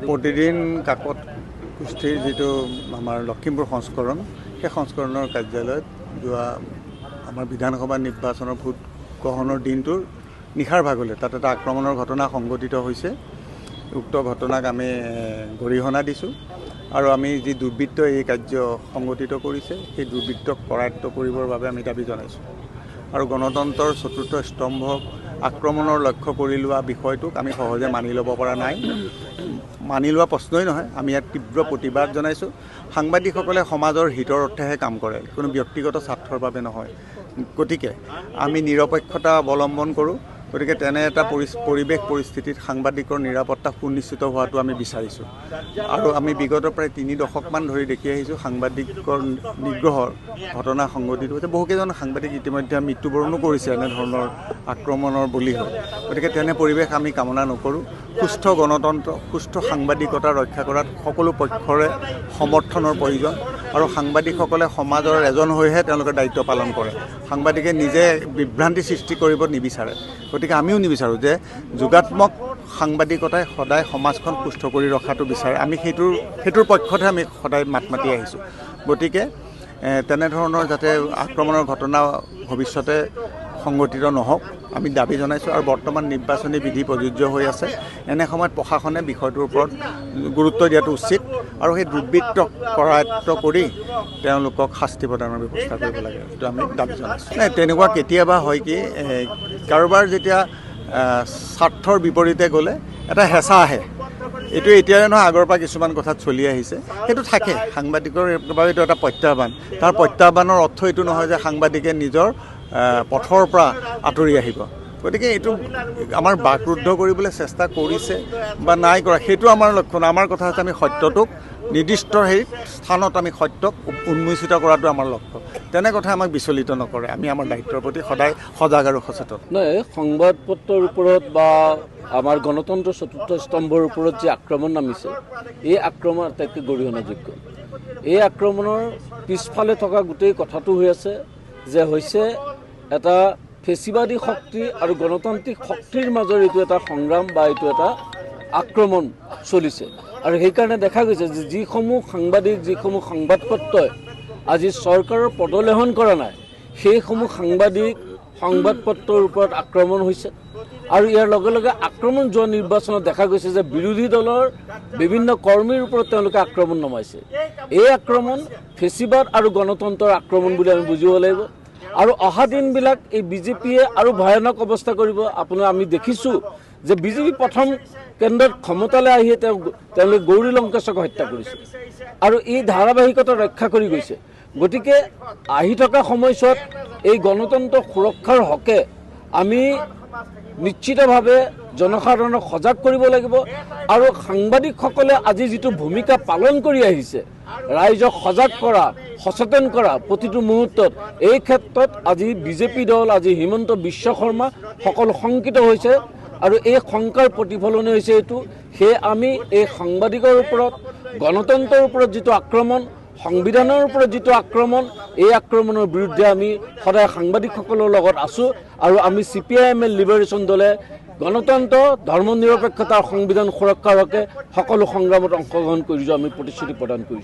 প্ৰতিদিন কাকত কুস্তিৰ যিটো আমাৰ লখিমপুৰ সংস্কৰণ সেই সংস্কৰণৰ কাৰ্যালয়ত যোৱা আমাৰ বিধানসভা নিৰ্বাচনৰ ভোট গ্ৰহণৰ দিনটোৰ নিশাৰ ভাগলৈ তাত এটা আক্ৰমণৰ ঘটনা সংঘটিত হৈছে। উক্ত ঘটনাক আমি গৰিহণা দিছোঁ আৰু আমি যি দুৰ্বৃত্ত এই কাৰ্য সংঘটিত কৰিছে সেই দুৰ্বৃত্তক কৰায়ত্ব কৰিবৰ বাবে আমি দাবী জনাইছোঁ আৰু গণতন্ত্ৰৰ চতুৰ্থ স্তম্ভক আক্ৰমণৰ লক্ষ্য কৰি লোৱা বিষয়টোক আমি সহজে মানি ল'ব পৰা নাই। মানি লোৱা প্ৰশ্নই নহয়, আমি ইয়াত তীব্ৰ প্ৰতিবাদ জনাইছোঁ। সাংবাদিকসকলে সমাজৰ হিতৰ অৰ্থেহে কাম কৰে, কোনো ব্যক্তিগত স্বাৰ্থৰ বাবে নহয়। গতিকে আমি নিৰপেক্ষতা অৱলম্বন কৰোঁ। গতিকে তেনে এটা পৰিৱেশ পৰিস্থিতিত সাংবাদিকৰ নিৰাপত্তা সুনিশ্চিত হোৱাটো আমি বিচাৰিছোঁ আৰু আমি বিগত প্ৰায় 3 দশকমান ধৰি দেখি আহিছোঁ সাংবাদিকৰ নিগ্ৰহৰ ঘটনা সংঘটিত হৈছে। বহুকেইজন সাংবাদিক ইতিমধ্যে মৃত্যুবৰণো কৰিছে এনেধৰণৰ আক্ৰমণৰ বলি হৈ। গতিকে তেনে পৰিৱেশ আমি কামনা নকৰোঁ। সুস্থ গণতন্ত্ৰ, সুস্থ সাংবাদিকতা ৰক্ষা কৰাত সকলো পক্ষৰে সমৰ্থনৰ প্ৰয়োজন আৰু সাংবাদিকসকলে সমাজৰ এজন হৈহে তেওঁলোকে দায়িত্ব পালন কৰে। সাংবাদিকে নিজে বিভ্ৰান্তি সৃষ্টি কৰিব নিবিচাৰে। গতিকে আমিও নিবিচাৰোঁ যে যোগাত্মক সাংবাদিকতাই সদায় সমাজখন সুস্থ কৰি ৰখাটো বিচাৰে। আমি সেইটোৰ পক্ষতহে আমি সদায় মাত মাতি আহিছোঁ। গতিকে তেনেধৰণৰ যাতে আক্ৰমণৰ ঘটনা ভৱিষ্যতে সংঘটিত নহওক আমি দাবী জনাইছোঁ আৰু বৰ্তমান নিৰ্বাচনী বিধি প্ৰযোজ্য হৈ আছে। এনে সময়ত প্ৰশাসনে বিষয়টোৰ ওপৰত গুৰুত্ব দিয়াটো উচিত আৰু সেই দুৰ্বৃত্তক কৰায়ত্ব কৰি তেওঁলোকক শাস্তি প্ৰদানৰ ব্যৱস্থা কৰিব লাগে, এইটো আমি দাবী জনাইছোঁ। নাই, তেনেকুৱা কেতিয়াবা হয় কি কাৰোবাৰ যেতিয়া স্বাৰ্থৰ বিপৰীতে গ'লে এটা হেঁচা আহে। এইটো এতিয়াই নহয়, আগৰ পৰা কিছুমান কথাত চলি আহিছে। সেইটো থাকে, সাংবাদিকৰ বাবে এইটো এটা প্ৰত্যাহ্বান। তাৰ প্ৰত্যাহ্বানৰ অৰ্থ এইটো নহয় যে সাংবাদিকে নিজৰ পথৰ পৰা আঁতৰি আহিব। গতিকে এইটো আমাৰ বাকৰুদ্ধ কৰিবলৈ চেষ্টা কৰিছে বা নাই কৰা সেইটো আমাৰ লক্ষ্য নহয়। আমাৰ কথা হৈছে আমি সত্যটোক নিৰ্দিষ্ট স্থানত আমি সত্যক উন্মোচিত কৰাটো আমাৰ লক্ষ্য। তেনে কথা আমাক বিচলিত নকৰে। আমি আমাৰ দায়িত্বৰ প্ৰতি সদায় সজাগ আৰু সচেতন। নহয়, সংবাদ পত্ৰৰ ওপৰত বা আমাৰ গণতন্ত্ৰৰ চতুৰ্থ স্তম্ভৰ ওপৰত যি আক্ৰমণ নামিছে, এই আক্ৰমণ আটাইতকৈ গৰিহণাযোগ্য। এই আক্ৰমণৰ পিছফালে থকা গোটেই কথাটো হৈ আছে যে হৈছে এটা ফেচিবাদী শক্তি আৰু গণতান্ত্ৰিক শক্তিৰ মাজৰ এইটো এটা সংগ্ৰাম বা এইটো এটা আক্ৰমণ চলিছে। আৰু সেইকাৰণে দেখা গৈছে যে যিসমূহ সাংবাদিক, যিসমূহ সংবাদপত্ৰই আজি চৰকাৰৰ পদলেহন কৰা নাই, সেইসমূহ সাংবাদিক সংবাদপত্ৰৰ ওপৰত আক্ৰমণ হৈছে। আৰু ইয়াৰ লগে লগে আক্ৰমণ যোৱা নিৰ্বাচনত দেখা গৈছে যে বিৰোধী দলৰ বিভিন্ন কৰ্মীৰ ওপৰত তেওঁলোকে আক্ৰমণ নমাইছে। এই আক্ৰমণ ফেচিবাদ আৰু গণতন্ত্ৰৰ আক্ৰমণ বুলি আমি বুজিব লাগিব। আৰু অহা দিনবিলাক এই বিজেপিয়ে আৰু ভয়ানক অৱস্থা কৰিব। আমি দেখিছোঁ যে বিজেপি প্ৰথম কেন্দ্ৰত ক্ষমতালৈ আহিয়ে তেওঁলোকে গৌৰী লংকেশক হত্যা কৰিছে আৰু এই ধাৰাবাহিকতা ৰক্ষা কৰি গৈছে। গতিকে আহি থকা সময়ছোৱাত এই গণতন্ত্ৰ সুৰক্ষাৰ হকে আমি নিশ্চিতভাৱে জনসাধাৰণক সজাগ কৰিব লাগিব আৰু সাংবাদিকসকলে আজি যিটো ভূমিকা পালন কৰি আহিছে, ৰাইজক সজাগ কৰা, সচেতন কৰা প্ৰতিটো মুহূৰ্তত, এই ক্ষেত্ৰত আজি বিজেপি দল, আজি হিমন্ত বিশ্ব শৰ্মা সকলো শংকিত হৈছে আৰু এই শংকাৰ প্ৰতিফলনে হৈছে এইটো। সেয়ে আমি এই সাংবাদিকৰ ওপৰত, গণতন্ত্ৰৰ ওপৰত যিটো আক্ৰমণ, সংবিধানৰ ওপৰত যিটো আক্ৰমণ, এই আক্ৰমণৰ বিৰুদ্ধে আমি সদায় সাংবাদিকসকলৰ লগত আছোঁ আৰু আমি CPIML লিবাৰেশ্যন দলে গণতন্ত্ৰ, ধৰ্ম নিৰপেক্ষতা, সংবিধান সুৰক্ষাৰ হকে সকলো সংগ্ৰামত অংশগ্ৰহণ কৰিছোঁ, আমি প্ৰতিশ্ৰুতি প্ৰদান কৰিছোঁ।